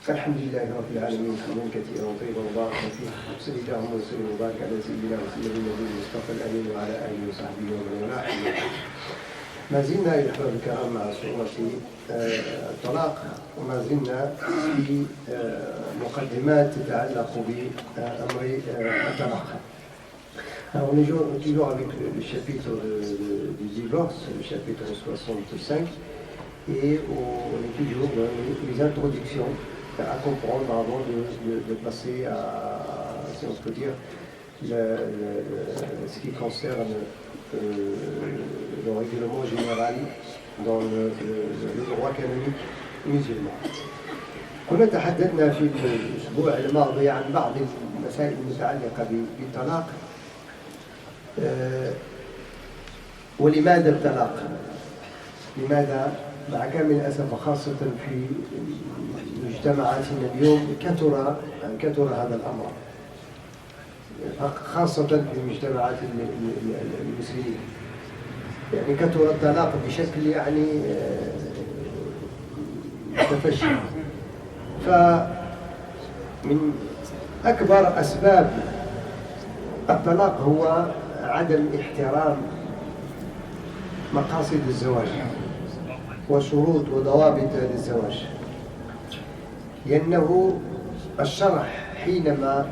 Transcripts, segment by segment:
الحمد لله رب العالمين حمدا كثيرا طيبا مباركا فيه، وصلي اللهم وسلم وبارك على سيدنا وسيدنا النبي المصطفى الامين وعلى اله وصحبه ومن والاه. ما زلنا ايها الاحباب الكرام مع سوره الطلاق، وما زلنا في مقدمات تتعلق بامر الطلاق. Alors on est toujours avec le chapitre du divorce, le chapitre 65, et on est toujours dans les introductions à comprendre avant de passer à, si on peut dire, ce qui concerne le règlement général dans le droit canonique musulman. كنا تحدثنا في الأسبوع الماضي عن بعض المسائل المتعلقة بالطلاق. ولماذا الطلاق؟ لماذا مع كامل الأسف خاصة في مجتمعاتنا اليوم كثر هذا الأمر، خاصة في مجتمعات المسلمين، يعني كثر الطلاق بشكل يعني متفشي. فمن أكبر أسباب الطلاق هو عدم احترام مقاصد الزواج وشروط وضوابط للزواج، لأنه الشرع حينما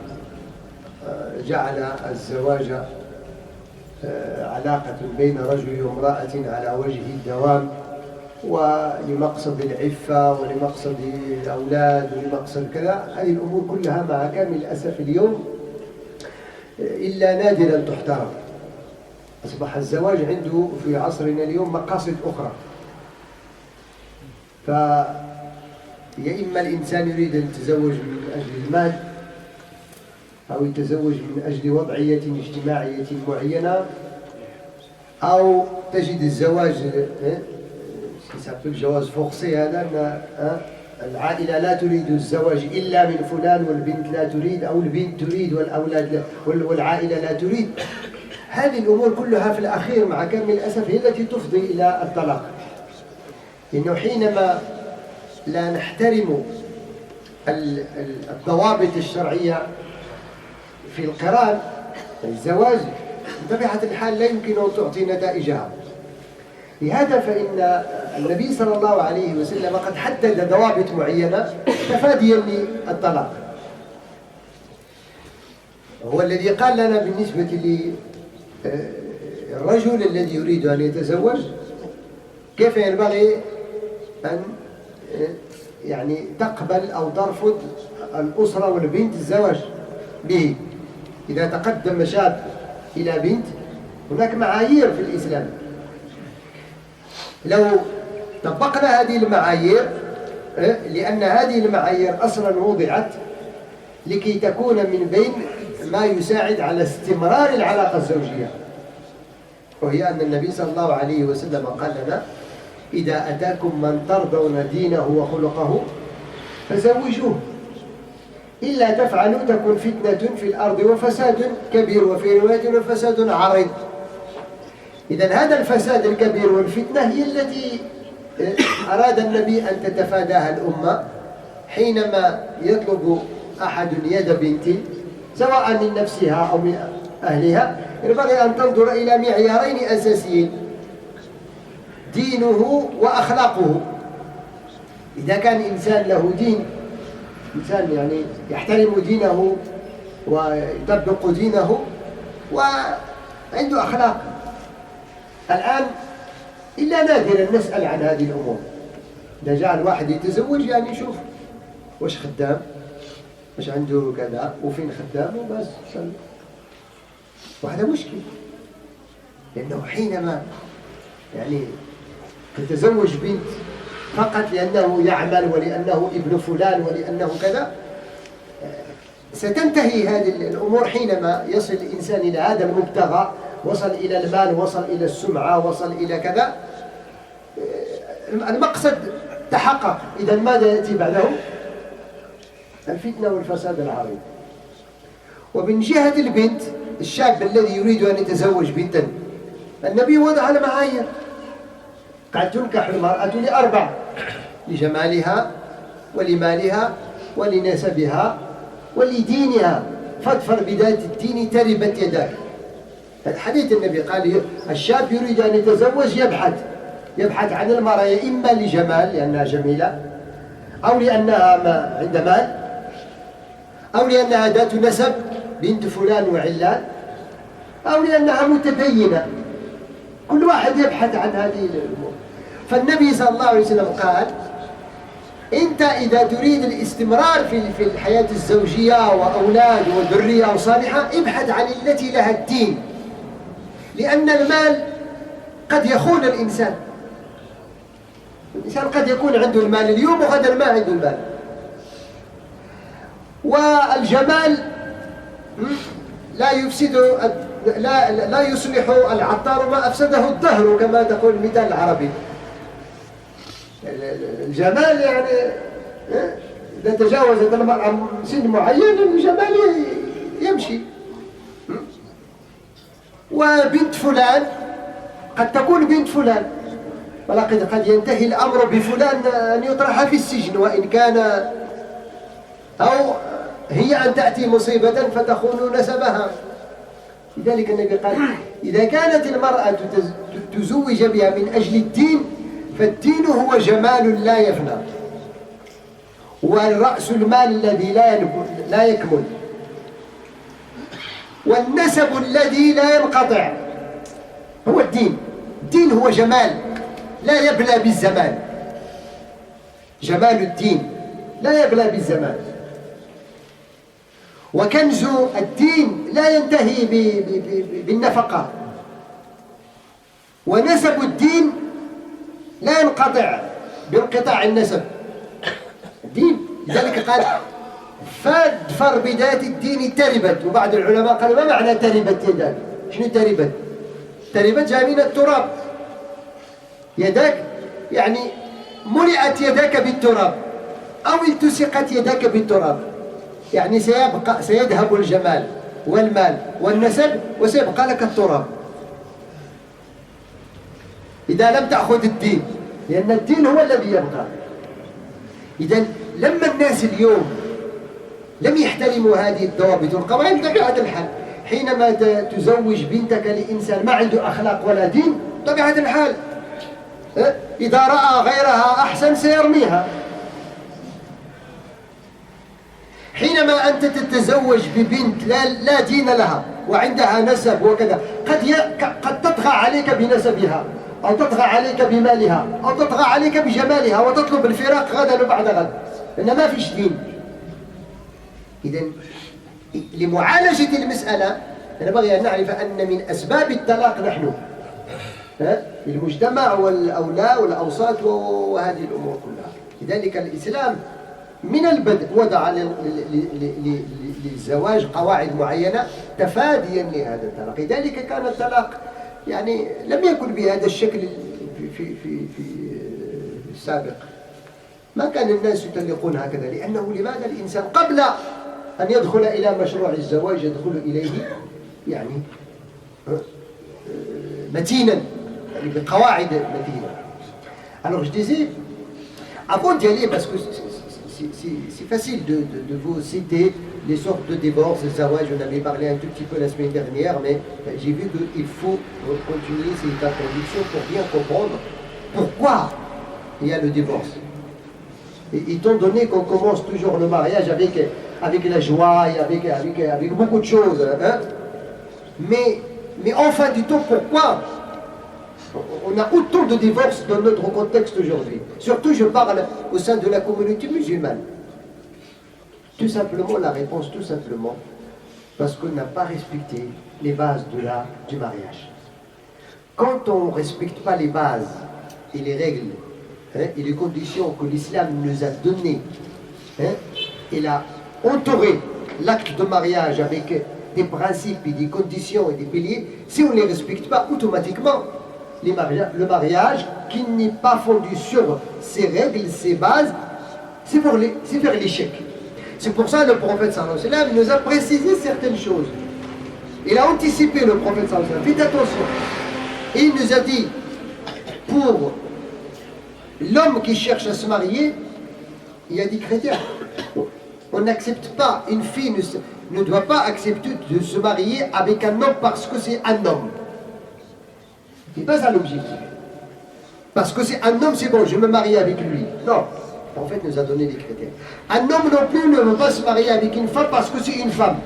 جعل الزواج علاقة بين رجل وامرأة على وجه الدوام، ولمقصد العفة ولمقصد الأولاد ولمقصد كذا، هذه الأمور كلها مع كامل الأسف اليوم إلا نادرا تحترم. أصبح الزواج عنده في عصرنا اليوم مقاصد أخرى، فيا إما الإنسان يريد أن يتزوج من أجل المال، أو يتزوج من أجل وضعية اجتماعية معينة، أو تجد الزواج جواز فورسي، هذا أن العائلة لا تريد الزواج إلا من فلان، والبنت لا تريد، أو البنت تريد والأولاد والعائلة لا تريد. هذه الأمور كلها في الأخير مع كامل الأسف هي التي تفضي إلى الطلاق، لأنه حينما لا نحترم الضوابط الشرعية في القران الزواج بطبيعة الحال لا يمكن أن تعطي نتائجها. لهذا فإن النبي صلى الله عليه وسلم قد حدد ضوابط معينة تفاديا للطلاق. هو الذي قال لنا بالنسبة للرجل الذي يريد أن يتزوج كيف ينبغي أن يعني تقبل أو ترفض الأسرة والبنت الزواج به. إذا تقدم شاب إلى بنت هناك معايير في الإسلام، لو طبقنا هذه المعايير، لأن هذه المعايير أصلا وضعت لكي تكون من بين ما يساعد على استمرار العلاقة الزوجية، وهي أن النبي صلى الله عليه وسلم قال لنا: إذا أتاكم من ترضون دينه وخلقه فزوجوه، إلا تفعلوا تكن فتنة في الأرض وفساد كبير، وفي رواية وفساد عريض. إذن هذا الفساد الكبير والفتنة هي التي أراد النبي أن تتفاداها الأمة حينما يطلب أحد يد بنت سواء من نفسها أو من أهلها. ينبغي أن تنظر إلى معيارين أساسيين: دينه وأخلاقه. إذا كان إنسان له دين، إنسان يعني يحترم دينه ويطبق دينه وعنده أخلاق. الآن إلا نادرا نسأل عن هذه الأمور. إذا جاء الواحد يتزوج يعني يشوف واش خدام، واش عنده كذا، وفين خدام، وبس صلي. وهذا مشكل، لأنه حينما يعني تتزوج بنت فقط لأنه يعمل ولأنه ابن فلان ولأنه كذا، ستنتهي هذه الأمور حينما يصل الإنسان إلى هذا المبتغى، وصل إلى المال، وصل إلى السمعة، وصل إلى كذا، المقصد تحقق. إذا ماذا يأتي بعده؟ الفتنة والفساد العريض. ومن جهة البنت، الشاب الذي يريد أن يتزوج بنتا، النبي وضع المعايير، قد تنكح المرأة لأربع: لجمالها ولمالها ولنسبها ولدينها، فاظفر بذات الدين تربت يداك. الحديث النبي قال الشاب يريد أن يتزوج يبحث عن المرأة إما لجمال لأنها جميلة، أو لأنها عند مال، أو لأنها ذات نسب بنت فلان وعلان، أو لأنها متدينة. كل واحد يبحث عن هذه الأمور. فالنبي صلى الله عليه وسلم قال أنت إذا تريد الاستمرار في الحياة الزوجية وأولاد وذرية صالحة ابحث عن التي لها الدين، لأن المال قد يخون الإنسان. الإنسان قد يكون عنده المال اليوم وغدا ما عنده المال. والجمال لا يفسد لا يصلح العطار ما أفسده الدهر كما تقول المثال العربي. الجمال يعني إذا تجاوزت المرأة سن معين الجمال يمشي. وبنت فلان قد تكون بنت فلان، ولكن قد ينتهي الأمر بفلان أن يطرح في السجن، وإن كان أو هي أن تأتي مصيبة فتخون نسبها. لذلك النبي قال إذا كانت المرأة تزوج بها من أجل الدين فالدين هو جمال لا يفنى، والرأس المال الذي لا يكمل، والنسب الذي لا ينقطع هو الدين. الدين هو جمال لا يبلى بالزمان، جمال الدين لا يبلى بالزمان. وكنز الدين لا ينتهي بالنفقة، ونسب الدين لا ينقطع بانقطاع النسب الدين. لذلك قال فاظفر بذات الدين تربت. وبعض العلماء قالوا ما معنى تربت يداك؟ شنو تربت؟ تربت جاء من التراب. يداك يعني ملئت يداك بالتراب أو التصقت يداك بالتراب، يعني سيذهب الجمال والمال والنسب وسيبقى لك التراب إذا لم تأخذ الدين، لأن الدين هو الذي يبقى. إذن لما الناس اليوم لم يحترموا هذه الضوابط والقواعد بطبيعة الحال، حينما تزوج بنتك لإنسان ما عنده أخلاق ولا دين بطبيعة الحال إذا رأى غيرها أحسن سيرميها. حينما أنت تتزوج ببنت لا دين لها وعندها نسب وكذا، قد تطغى عليك بنسبها أو تطغى عليك بمالها أو تطغى عليك بجمالها وتطلب الفراق غدا وبعد غد، لأن ما فيش دين. إذن لمعالجة المسألة أنا بغي أن نعرف أن من أسباب الطلاق نحن المجتمع والأولاد والأوساط وهذه الأمور كلها. لذلك الإسلام من البدء وضع للزواج قواعد معينة تفاديا لهذا الطلاق. لذلك كان الطلاق يعني لم يكن بهذا الشكل في السابق. ما كان الناس يطلقون هكذا، لأنه لماذا الإنسان قبل أن يدخل إلى مشروع الزواج يدخل إليه يعني متينا، يعني بقواعد متينة. Alors je disais, avant d'y aller, parce que c'est facile de vous citer les sortes de divorces, le zawaj, on avait parlé un tout petit peu la semaine dernière, mais j'ai vu qu'il faut continuer cette introduction pour bien comprendre pourquoi il y a le divorce. Et étant donné qu'on commence toujours le mariage avec la joie et avec beaucoup de choses, hein, mais en fin du temps, pourquoi on a autant de divorces dans notre contexte aujourd'hui? Surtout, je parle au sein de la communauté musulmane. Tout simplement, la réponse, tout simplement, parce qu'on n'a pas respecté les bases du mariage. Quand on ne respecte pas les bases et les règles et les conditions que l'islam nous a données, il a entouré l'acte de mariage avec des principes et des conditions et des piliers. Si on ne les respecte pas, automatiquement, le mariage qui n'est pas fondu sur ces règles, ces bases, c'est vers l'échec. C'est pour ça que le prophète sallallahu alayhi wa sallam nous a précisé certaines choses. Il a anticipé, le prophète sallallahu alayhi wa sallam. Faites attention. Et il nous a dit, pour l'homme qui cherche à se marier, il y a des critères. On n'accepte pas, une fille ne doit pas accepter de se marier avec un homme parce que c'est un homme. C'est pas ça l'objectif. Parce que c'est un homme, c'est bon, je vais me marier avec lui. Non. En fait, nous a donné des critères. Un homme non plus ne veut pas se marier avec une femme parce que c'est une femme.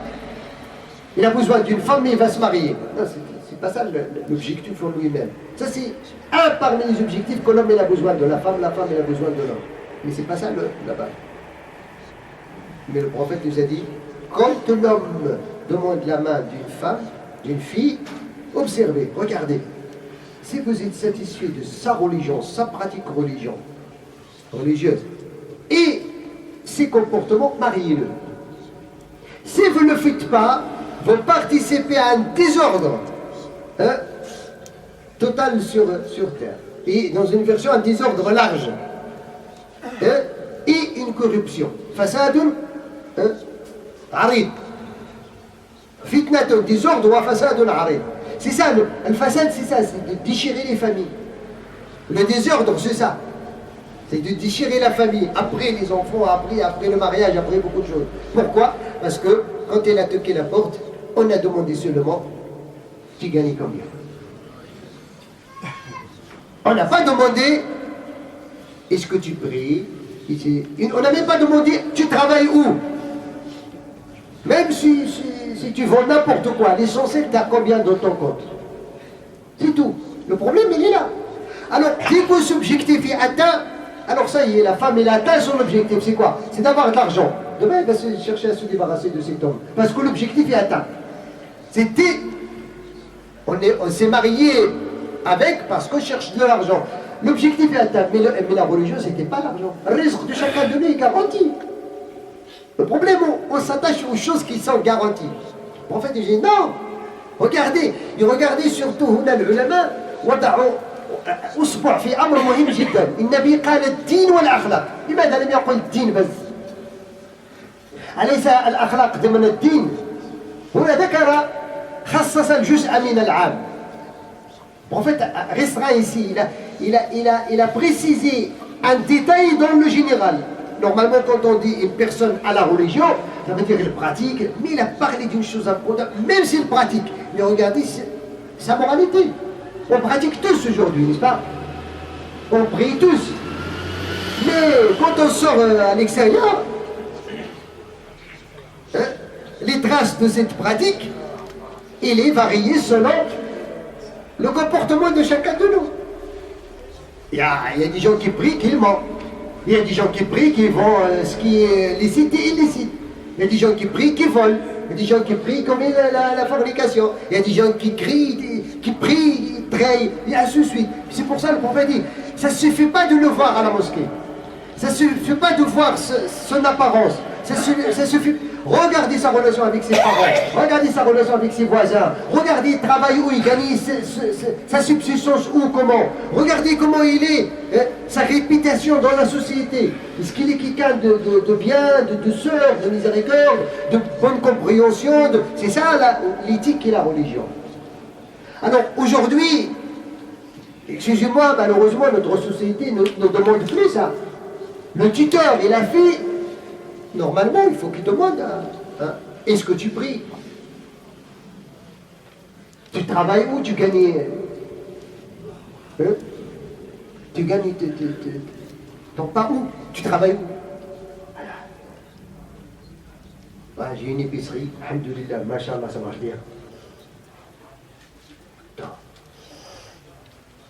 Il a besoin d'une femme, mais il va se marier. Non, c'est pas ça l'objectif pour lui-même. Ça, c'est un parmi les objectifs que l'homme a besoin de la femme a besoin de l'homme. Mais c'est pas ça là-bas. Mais le prophète nous a dit, quand l'homme demande la main d'une femme, d'une fille, observez, regardez. Si vous êtes satisfait de sa religion, sa pratique religieuse, et ses comportements, mariez-le. Si vous ne le faites pas, vous participez à un désordre total sur terre. Et dans une version, un désordre large. Et une corruption. Fasadun arid. Fitnatun, désordre ou fasadun arid. C'est ça, le fasad, c'est ça, c'est de déchirer les familles. Le désordre, c'est ça. C'est de déchirer la famille, après les enfants, après le mariage, après beaucoup de choses. Pourquoi? Parce que quand elle a toqué la porte, on a demandé seulement, tu gagnes combien? On n'a pas demandé, est-ce que tu pries? On n'a même pas demandé, tu travailles où? Même si tu vends n'importe quoi, l'essentiel, tu as combien dans ton compte? C'est tout. Le problème, il est là. Alors, dès que cet objectif est atteint, alors ça y est, la femme, elle a atteint son objectif. C'est quoi? C'est d'avoir de l'argent. Demain, elle va chercher à se débarrasser de cet homme. Parce que l'objectif est atteint. C'était... On s'est marié avec parce qu'on cherche de l'argent. L'objectif est atteint. Mais la religion, c'était pas l'argent. Le risque de chacun de nous est garanti. Le problème, on s'attache aux choses qui sont garanties. Le prophète dit non. Regardez. Et regardez surtout, on a le ulama, أصبع في أمر مهم جدا. النبي قال الدين والأخلاق. لماذا لم يقل الدين بس؟ أليس الأخلاق ضمن الدين؟ هنا ذكر خصص الجزء من العام. En fait, restreint ici, il a précisé un détail dans le général. Normalement, quand on dit une personne à la religion, ça veut dire qu'elle pratique, mais il a parlé d'une chose importante, même s'il pratique. Mais regardez sa moralité. On pratique tous aujourd'hui, n'est-ce pas? On prie tous. Mais quand on sort à l'extérieur, les traces de cette pratique, il est varié selon le comportement de chacun de nous. Il y a des gens qui prient, qui mentent. Il y a des gens qui prient, qui vont ce qui est licite et illicite. Il y a des gens qui prient, qui volent. Il y a des gens qui prient comme la fornication. Il y a des gens qui crient, qui prient, trahissent, et ainsi de suite. C'est pour ça que le prophète dit, ça ne suffit pas de le voir à la mosquée. Ça ne suffit pas de voir son apparence. Ça suffit. Regardez sa relation avec ses parents, regardez sa relation avec ses voisins, regardez il travaille où, il gagne sa subsistance où, comment, regardez comment il est, sa réputation dans la société. Est-ce qu'il est quelqu'un de bien, de douceur, de miséricorde, de bonne compréhension, c'est ça l'éthique et la religion. Alors aujourd'hui, excusez-moi, malheureusement notre société ne demande plus ça. Le tuteur et la fille, normalement, il faut qu'il demande, est-ce que tu pries? Tu travailles où? Tu gagnes tu gagnes ton pas où? Tu travailles où? Voilà. J'ai une épicerie, alhamdoulilah, machallah, ça marche bien.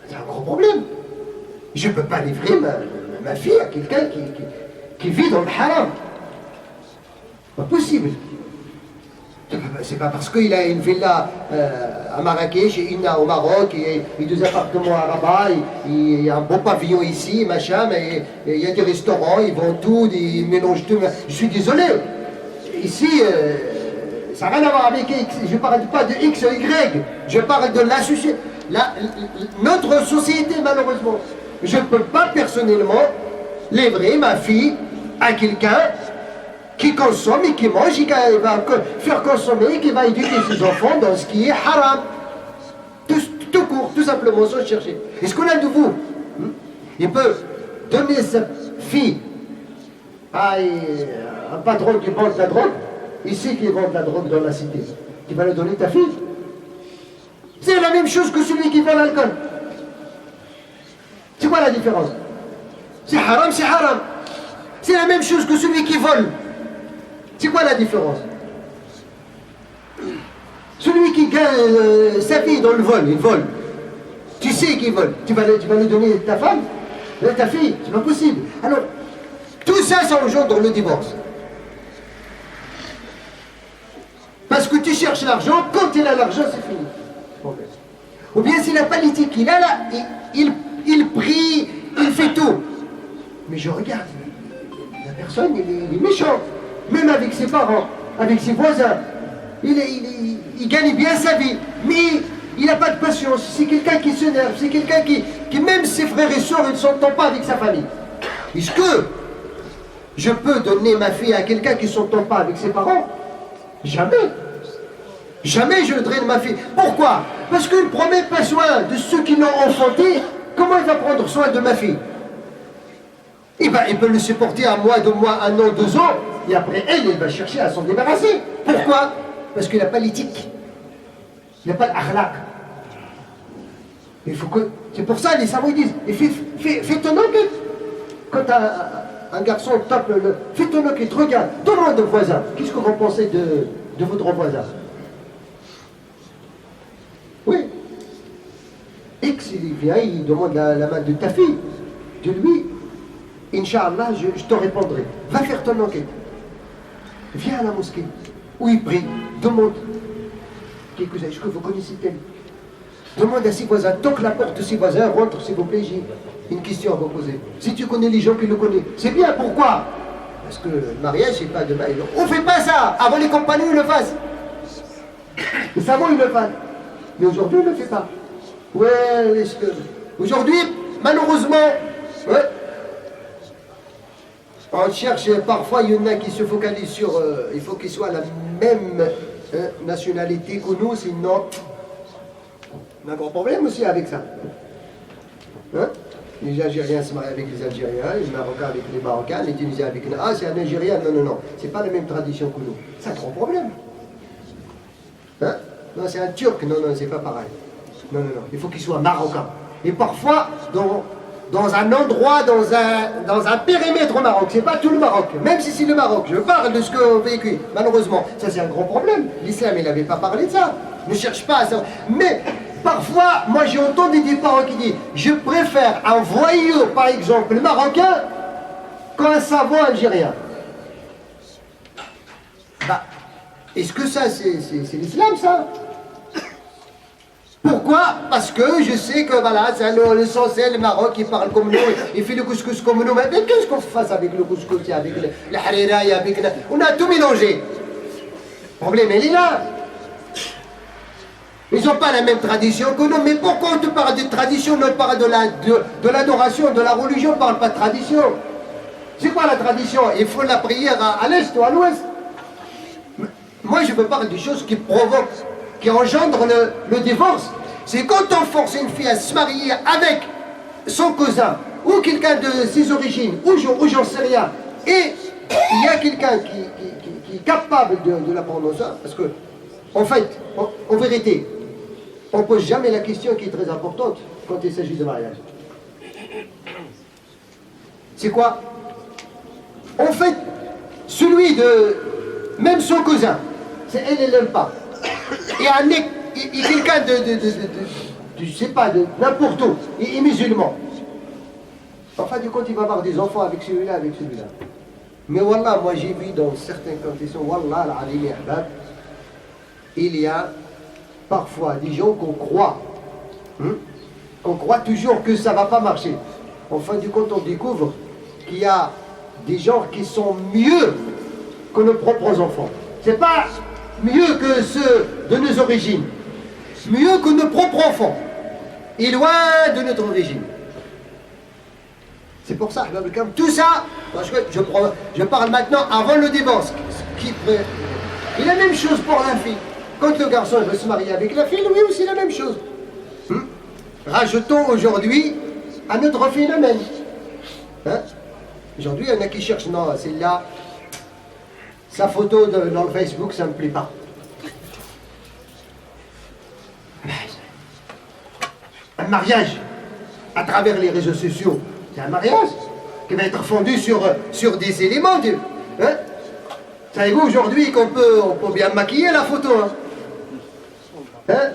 C'est un gros problème. Je ne peux pas livrer ma fille à quelqu'un qui vit dans le haram. Pas possible. C'est pas parce qu'il a une villa à Marrakech, une au Maroc, et deux appartements à Rabat, il y a un beau pavillon ici, machin, mais il y a des restaurants, ils vendent tout, ils mélangent tout. Je suis désolé. Ici, ça n'a rien à voir avec X. Je ne parle pas de X ou Y. Je parle de la société. Notre société, malheureusement. Je ne peux pas personnellement livrer ma fille à quelqu'un qui consomme et qui mange, et qui va faire consommer, et qui va éduquer ses enfants dans ce qui est haram. Tout court, tout simplement, sans chercher. Est-ce qu'on a de vous? Il peut donner sa fille Un patron qui vend de la drogue, il sait qu'il vend de la drogue dans la cité. Tu vas le donner ta fille. C'est la même chose que celui qui vend l'alcool. C'est quoi la différence? C'est haram, c'est haram. C'est la même chose que celui qui vole. C'est quoi la différence? Celui qui gagne sa vie dans le vol, il vole. Tu sais qu'il vole. Tu vas lui donner ta femme, ta fille, c'est pas possible. Alors, tout ça engendre le divorce. Parce que tu cherches l'argent, quand il a l'argent, c'est fini. Ou bien c'est la politique qu'il a là, il prie, il fait tout. Mais je regarde, la personne, il est méchant. Même avec ses parents, avec ses voisins. Il gagne bien sa vie, mais il n'a pas de patience. C'est quelqu'un qui s'énerve, c'est quelqu'un qui, même ses frères et sœurs, ils ne s'entendent pas avec sa famille. Est-ce que je peux donner ma fille à quelqu'un qui ne s'entend pas avec ses parents? Jamais. Jamais je ne draine ma fille. Pourquoi? Parce qu'il ne prend même pas soin de ceux qui l'ont enfanté. Comment il va prendre soin de ma fille? Eh bien, il peut le supporter un mois, 2 mois, 1 an, 2 ans, et après elle va chercher à s'en débarrasser. Pourquoi? Parce qu'il n'a pas l'éthique. Il n'a pas l'akhlaq. Il faut que... C'est pour ça les savants disent, fais ton enquête. Quand un garçon tape fais ton enquête, regarde, demande au voisin. Qu'est-ce que vous pensez de votre voisin? Oui. X, il vient, il demande la main de ta fille. De lui, Inch'Allah, je te répondrai. Va faire ton enquête. Viens à la mosquée, où il prie, demande. Est-ce que vous connaissez tel? Demande à ses voisins, toque la porte de ses voisins, rentre s'il vous plaît, j'ai une question à vous poser. Si tu connais les gens qui le connaissent, c'est bien, pourquoi? Parce que le mariage, c'est pas demain. On ne fait pas ça, avant les compagnons, ils le fassent. Les savants, ils le font. Mais aujourd'hui, on ne le fait pas. Ouais, est-ce que... Aujourd'hui, malheureusement, ouais, on cherche, parfois, il y en a qui se focalisent sur... il faut qu'ils soient la même nationalité que nous, sinon... On a un gros problème aussi avec ça. Hein? Les Algériens se marient avec les Algériens, les Marocains avec les Marocains, les Tunisiens avec les... Ah, c'est un Algérien, non. C'est pas la même tradition que nous. C'est un gros problème. Hein? Non, c'est un Turc, non, c'est pas pareil. Non. Il faut qu'il soit marocain. Et parfois, dans un endroit, dans un périmètre au Maroc, c'est pas tout le Maroc, même si c'est le Maroc, je parle de ce qu'on véhicule, malheureusement, ça c'est un gros problème. L'islam, il n'avait pas parlé de ça. Ne cherche pas à ça. Mais parfois, moi j'ai entendu des parents qui disent, je préfère un voyou, par exemple, marocain, qu'un savant algérien. Bah, est-ce que ça, c'est l'islam, ça? Pourquoi? Parce que je sais que voilà, c'est l'essentiel, le Maroc, il parle comme nous, il fait le couscous comme nous. Mais qu'est-ce qu'on fasse avec le couscous, avec le harira, avec le... On a tout mélangé. Le problème, il est là. Ils n'ont pas la même tradition que nous. Mais pourquoi on te parle de tradition? On parle de l'adoration, de la religion, on ne parle pas de tradition. C'est quoi la tradition? Il faut la prière à l'est ou à l'ouest. Moi, je veux parler des choses qui provoquent, qui engendrent le divorce. C'est quand on force une fille à se marier avec son cousin, ou quelqu'un de ses origines, ou j'en sais rien, et il y a quelqu'un qui est capable de la prendre ça, parce que, en fait, en vérité, on ne pose jamais la question qui est très importante quand il s'agit de mariage. C'est quoi? En fait, celui de... Même son cousin, c'est elle l'aime pas. Il y a quelqu'un je sais pas, de n'importe où, il est musulman. Enfin, du compte, il va avoir des enfants avec celui-là, avec celui-là. Mais wallah, moi j'ai vu dans certaines conditions, wallah, al-alim ahbab, il y a parfois des gens qu'on croit toujours que ça ne va pas marcher. En fin du compte, on découvre qu'il y a des gens qui sont mieux que nos propres enfants. C'est pas mieux que ceux de nos origines, mieux que nos propres enfants, et loin de notre origine. C'est pour ça, tout ça, parce que je parle maintenant avant le divorce. Et la même chose pour la fille. Quand le garçon veut se marier avec la fille, lui aussi la même chose. Rajoutons aujourd'hui à notre phénomène. Hein? Aujourd'hui, il y en a qui cherchent, non, celle-là, sa photo dans le Facebook, ça ne me plaît pas. Un mariage à travers les réseaux sociaux, c'est un mariage qui va être fondé sur des éléments. Hein? Savez-vous aujourd'hui on peut bien maquiller la photo, hein? Hein?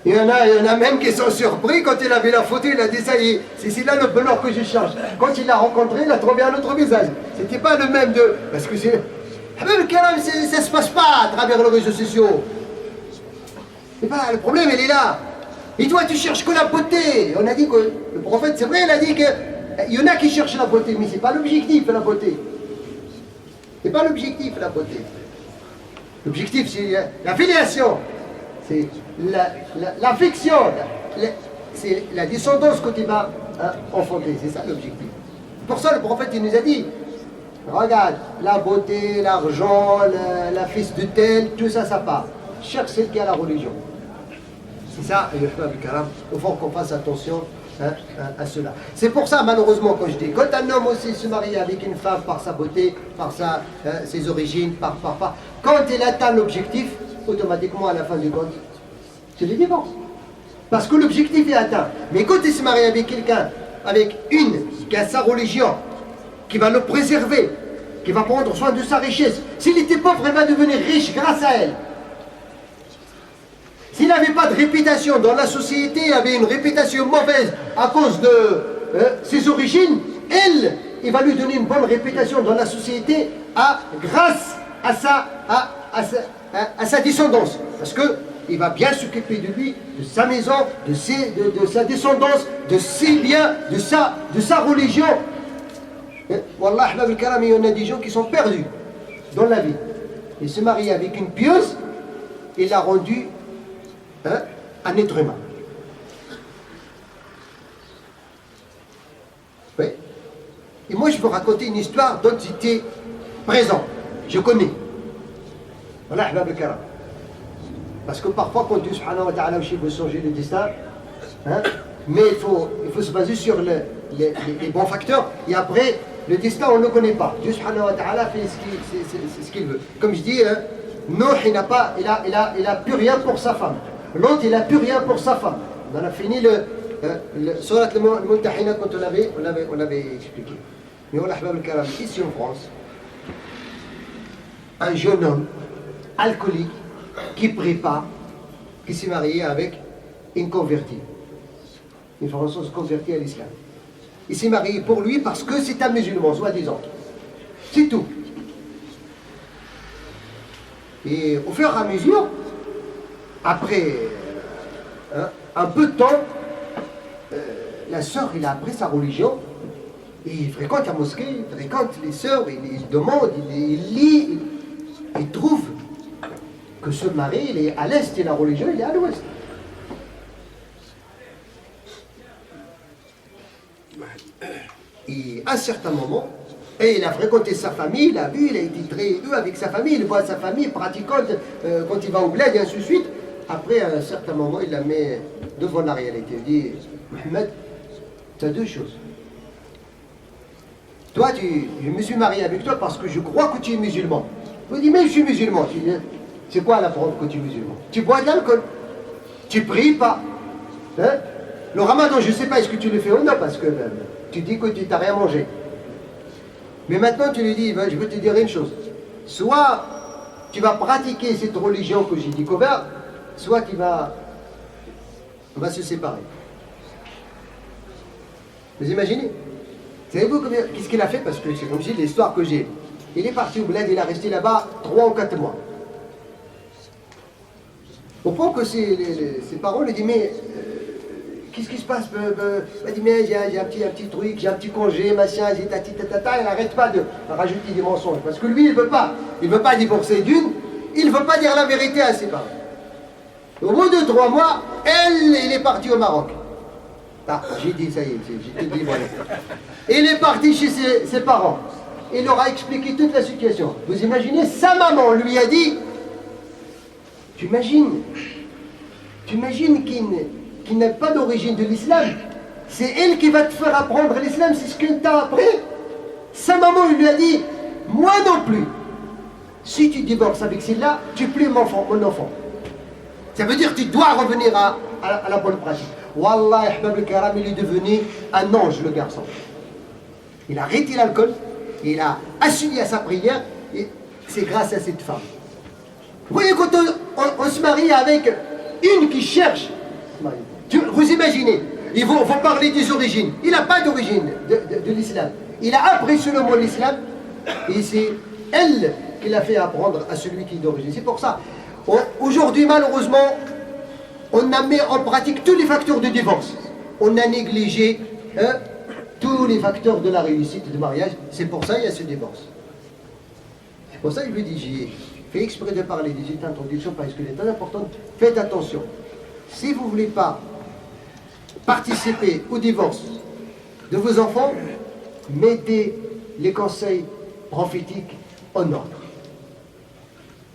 Il y en a même qui sont surpris quand il a vu la photo, il a dit ça y est, c'est là le bonheur que je cherche. Quand il l'a rencontré, il a trouvé un autre visage. C'était pas le même de. Parce que c'est. Le karam, ça se passe pas à travers les réseaux sociaux. Et pas, le problème, il est là. Et toi, tu cherches que la beauté. On a dit que le prophète, c'est vrai, il a dit qu'il y en a qui cherchent la beauté, mais c'est pas l'objectif, la beauté. C'est pas l'objectif, la beauté. L'objectif, c'est la filiation. C'est l'affection, c'est la descendance que tu vas enfanter, c'est ça l'objectif. Pour ça le prophète il nous a dit, regarde, la beauté, l'argent, la fils de tel, tout ça, ça part. Cherche celle qui a la religion. C'est ça, il faut qu'on fasse attention à cela. C'est pour ça malheureusement quand je dis, quand un homme aussi se marie avec une femme par sa beauté, par ses origines, quand il atteint l'objectif, automatiquement à la fin du compte, c'est le divorce. Parce que l'objectif est atteint. Mais quand il se marie avec quelqu'un, avec une qui a sa religion, qui va le préserver, qui va prendre soin de sa richesse, s'il était pauvre, il va devenir riche grâce à elle. S'il n'avait pas de réputation dans la société, il avait une réputation mauvaise à cause de ses origines, il va lui donner une bonne réputation dans la société grâce à sa descendance. Parce qu'il va bien s'occuper de lui, de sa maison, de sa descendance, de ses biens, de sa religion. Wallah, il y en a des gens qui sont perdus dans la vie. Il se marie avec une pieuse, il l'a rendu un être humain. Oui. Et moi, je peux raconter une histoire dont j'étais présent. Je connais. Voilà, Ahbab al-Karam. Parce que parfois, quand Dieu subhanahu wa ta'ala veut changer le destin, mais il faut se baser sur les bons facteurs. Et après, le destin, on ne le connaît pas. Dieu subhanahu wa ta'ala fait ce qu'il veut. Comme je dis, Nuh, il a plus rien pour sa femme. L'autre, il n'a plus rien pour sa femme. On a fini le Surat al-Muntahina quand on l'avait expliqué. Mais voilà, Ahbab al-Karam, ici en France, un jeune homme alcoolique qui ne prie pas, qui s'est marié avec une convertie. Une Française convertie à l'islam. Il s'est marié pour lui parce que c'est un musulman, soi-disant. C'est tout. Et au fur et à mesure, après un peu de temps, la sœur, il a appris sa religion. Et il fréquente la mosquée, il fréquente les sœurs, il demande, il lit, il trouve que ce mari, il est à l'est et la religion, il est à l'ouest. Et à un certain moment, il a fréquenté sa famille, il a vu, il a été très heureux avec sa famille, il voit sa famille pratiquante quand il va au bled et ainsi de suite. Après, à un certain moment, il la met devant la réalité. Il dit, Mohamed, tu as deux choses. Toi, je me suis marié avec toi parce que je crois que tu es musulman. Il dit, mais je suis musulman. C'est quoi la preuve que tu es musulman? Tu bois de l'alcool. Tu pries pas. Hein? Le ramadan, je ne sais pas, est-ce que tu le fais ou non, parce que tu dis que tu n'as rien mangé. Mais maintenant, tu lui dis, je veux te dire une chose. Soit tu vas pratiquer cette religion que j'ai découverte, soit on va se séparer. Vous imaginez? Savez-vous qu'est-ce qu'il a fait? Parce que c'est comme si l'histoire que j'ai. Il est parti au bled, il a resté là-bas 3 ou 4 mois. Au point que ses parents lui disent, mais qu'est-ce qui se passe? Il dit, mais j'ai un petit truc, j'ai un petit congé, machin, il n'arrête pas de rajouter des mensonges. Parce que lui, il ne veut pas divorcer d'une, il ne veut pas dire la vérité à ses parents. Au bout de 3 mois, il est parti au Maroc. Ah, j'ai dit, ça y est, j'ai tout dit, voilà. Il est parti chez ses parents. Il leur a expliqué toute la situation. Vous imaginez, sa maman lui a dit, tu imagines qu'il n'a pas d'origine de l'islam. C'est elle qui va te faire apprendre l'islam, c'est ce qu'elle t'a appris. Sa maman lui a dit, moi non plus. Si tu divorces avec celle-là, tu n'es plus mon enfant. Ça veut dire que tu dois revenir à la bonne pratique. Wallah, il est devenu un ange, le garçon. Il a arrêté l'alcool, il a assumé à sa prière, et c'est grâce à cette femme. Vous voyez, quand on se marie avec une qui cherche, vous imaginez, il faut parler des origines. Il n'a pas d'origine de l'islam. Il a appris seulement l'islam, et c'est elle qui l'a fait apprendre à celui qui est d'origine. C'est pour ça, aujourd'hui, malheureusement, on a mis en pratique tous les facteurs de divorce. On a négligé tous les facteurs de la réussite du mariage. C'est pour ça qu'il y a ce divorce. C'est pour ça qu'il lui dit, j'ai fait exprès de parler des introductions parce que c'est très important. Faites attention. Si vous ne voulez pas participer au divorce de vos enfants, mettez les conseils prophétiques en ordre.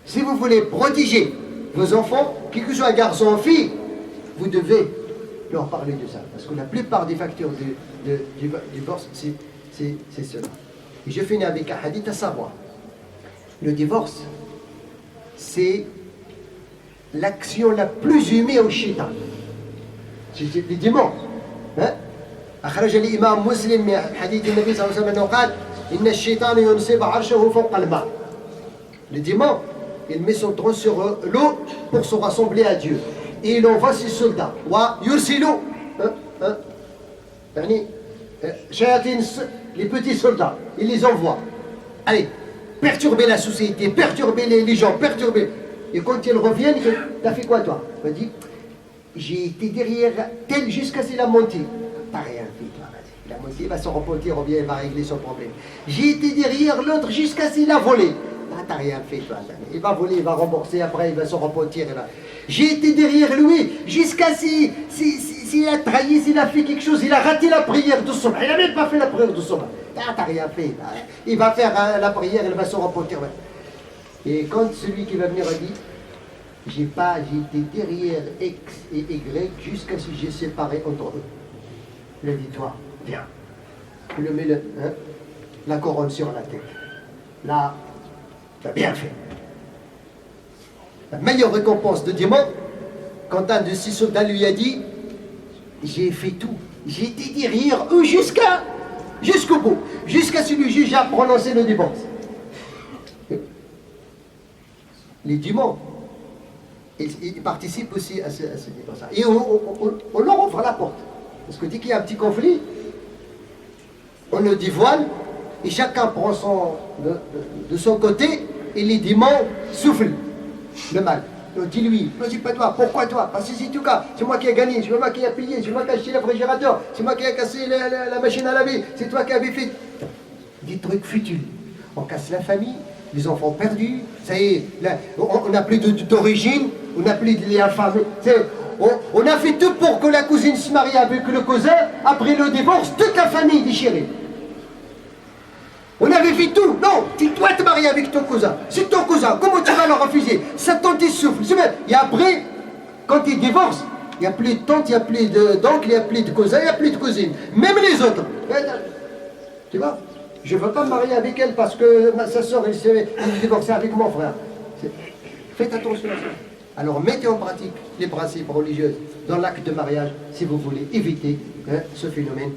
Si vous voulez protéger vos enfants, quel que soit un garçon ou fille, vous devez leur parler de ça. Parce que la plupart des facteurs du divorce, c'est cela. Et je finis avec un hadith à savoir. Le divorce, c'est l'action la plus humée au shaitan. C'est le démon. أخرج الإمام مسلم من حديث النبي صلى الله عليه وسلم قال إن الشيطان ينصب عرشه فوق الماء. Le démon, il met son trône sur l'eau pour se rassembler à Dieu. Et il envoie ses soldats. Les petits soldats, il les envoie. Allez, perturber la société, perturber les gens, perturber. Et quand ils reviennent, t'as fait quoi toi? Il m'a dit, j'ai été derrière tel jusqu'à ce qu'il a monté. T'as rien fait toi, vas-y. Il a monté, il va se repentir, revient, il va régler son problème. J'ai été derrière l'autre jusqu'à ce qu'il a volé. T'as rien fait toi. Il va voler, il va rembourser, après il va se repentir. J'ai été derrière lui jusqu'à s'il a trahi, s'il a fait quelque chose, il a raté la prière du soir. Il n'a même pas fait la prière du soir. T'as rien fait. Il va faire la prière, il va se repentir. Et quand celui qui va venir a dit, j'ai été derrière X et Y jusqu'à ce que j'ai séparé entre eux. Il a dit, toi, viens. Il lui met la couronne sur la tête. Là, tu as bien fait. La meilleure récompense de diamant, quand un de ses soldats lui a dit, j'ai fait tout. J'ai été derrière eux jusqu'au bout. Jusqu'à ce que le juge a prononcé le divorce. Les diamants, ils participent aussi à ce divorce. Et on leur ouvre la porte. Parce que dès qu'il y a un petit conflit, on le dévoile et chacun prend de son côté et les démons soufflent le mal. Donc dis-lui, vas-y pas toi, pourquoi toi? Parce que c'est tout cas, c'est moi qui ai gagné, c'est moi qui ai payé, c'est moi qui ai acheté le réfrigérateur, c'est moi qui ai cassé la machine à laver, c'est toi qui avais fait des trucs futiles. On casse la famille, les enfants perdus, ça y est, là, on n'a plus d'origine, on n'a plus de lien famille. On a fait tout pour que la cousine se marie avec le cousin, après le divorce, toute la famille déchirée. On avait fait tout. Non, tu dois te marier avec ton cousin. C'est ton cousin. Comment tu vas le refuser? Satan t'essouffle. Et après, quand il divorce, il n'y a plus de tante, il n'y a plus d'oncle, il n'y a plus de cousin, il n'y a plus de cousine. Même les autres. Tu vois? Je ne veux pas me marier avec elle parce que sa soeur, elle s'est divorcée avec mon frère. Faites attention à ça. Alors mettez en pratique les principes religieux dans l'acte de mariage si vous voulez éviter ce phénomène.